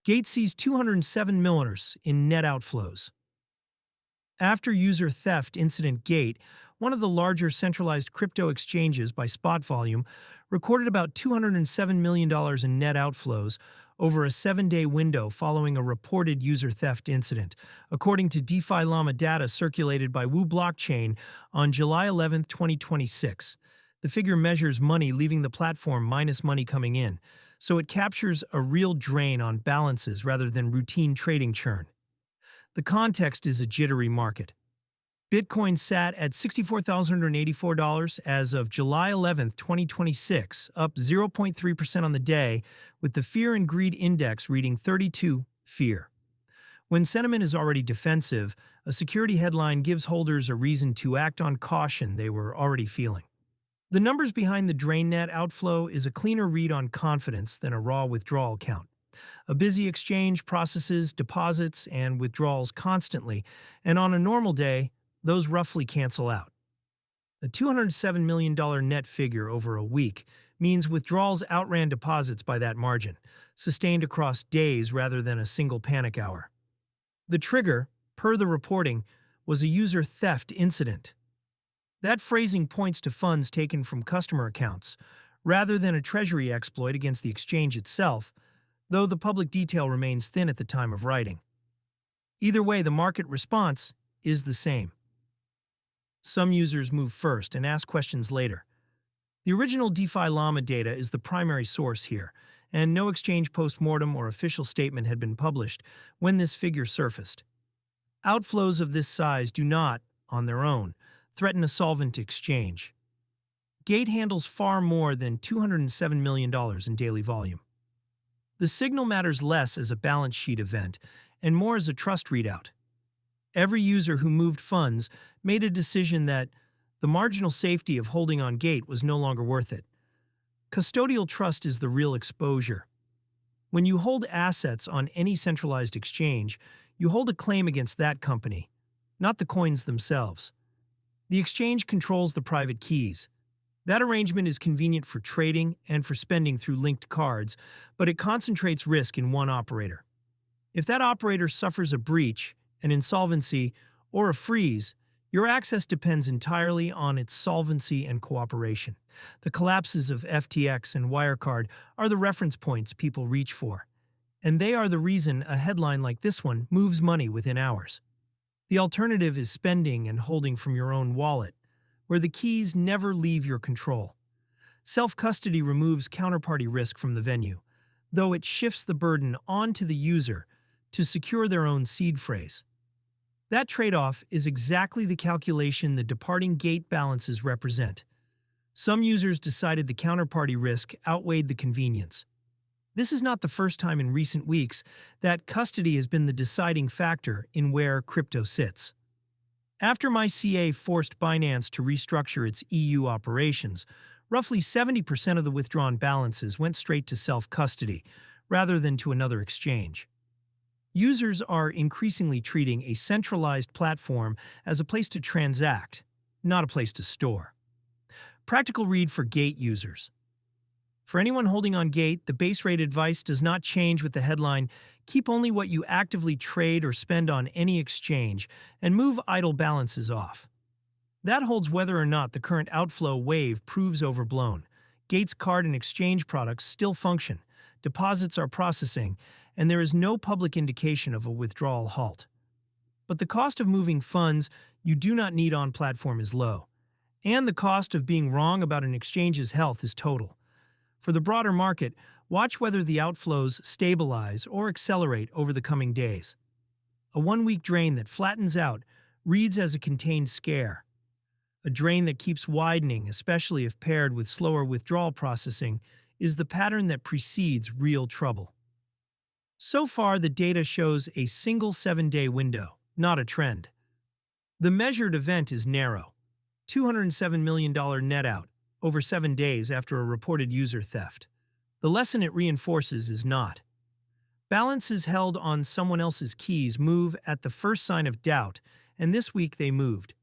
Gate sees 207 millers in net outflows. After user theft incident Gate, one of the larger centralized crypto exchanges by spot volume, recorded about $207 million in net outflows over a 7-day window following a reported user theft incident, according to DeFiLlama data circulated by Wu Blockchain on July 11, 2026. The figure measures money leaving the platform minus money coming in, so it captures a real drain on balances rather than routine trading churn. The context is a jittery market. Bitcoin sat at $64,184 as of July 11, 2026, up 0.3% on the day, with the Fear and Greed Index reading 32, fear. When sentiment is already defensive, a security headline gives holders a reason to act on caution they were already feeling. The numbers behind the drain net outflow is a cleaner read on confidence than a raw withdrawal count. A busy exchange processes deposits and withdrawals constantly, and on a normal day, those roughly cancel out. A $207 million net figure over a week means withdrawals outran deposits by that margin, sustained across days rather than a single panic hour. The trigger, per the reporting, was a user theft incident. That phrasing points to funds taken from customer accounts, rather than a treasury exploit against the exchange itself, though the public detail remains thin at the time of writing. Either way, the market response is the same. Some users move first and ask questions later. The original DeFiLlama data is the primary source here, and no exchange post-mortem or official statement had been published when this figure surfaced. Outflows of this size do not, on their own, threaten a solvent exchange. Gate handles far more than $207 million in daily volume. The signal matters less as a balance sheet event and more as a trust readout. Every user who moved funds made a decision that the marginal safety of holding on Gate was no longer worth it. Custodial trust is the real exposure. When you hold assets on any centralized exchange, you hold a claim against that company, not the coins themselves. The exchange controls the private keys. That arrangement is convenient for trading and for spending through linked cards, but it concentrates risk in one operator. If that operator suffers a breach, an insolvency, or a freeze, your access depends entirely on its solvency and cooperation. The collapses of FTX and Wirecard are the reference points people reach for, and they are the reason a headline like this one moves money within hours. The alternative is spending and holding from your own wallet, where the keys never leave your control. Self-custody removes counterparty risk from the venue, though it shifts the burden onto the user to secure their own seed phrase. That trade-off is exactly the calculation the departing Gate balances represent. Some users decided the counterparty risk outweighed the convenience. This is not the first time in recent weeks that custody has been the deciding factor in where crypto sits. After MyCA forced Binance to restructure its EU operations, roughly 70% of the withdrawn balances went straight to self-custody, rather than to another exchange. Users are increasingly treating a centralized platform as a place to transact, not a place to store. Practical read for Gate users. For anyone holding on Gate, the base rate advice does not change with the headline, "Keep only what you actively trade or spend on any exchange, and move idle balances off." That holds whether or not the current outflow wave proves overblown. Gate's card and exchange products still function, deposits are processing, and there is no public indication of a withdrawal halt. But the cost of moving funds you do not need on platform is low, and the cost of being wrong about an exchange's health is total. For the broader market, watch whether the outflows stabilize or accelerate over the coming days. A one-week drain that flattens out reads as a contained scare. A drain that keeps widening, especially if paired with slower withdrawal processing, is the pattern that precedes real trouble. So far, the data shows a single 7-day window, not a trend. The measured event is narrow, $207 million net out, over 7 days after a reported user theft. The lesson it reinforces is not. Balances held on someone else's keys move at the first sign of doubt, and this week they moved.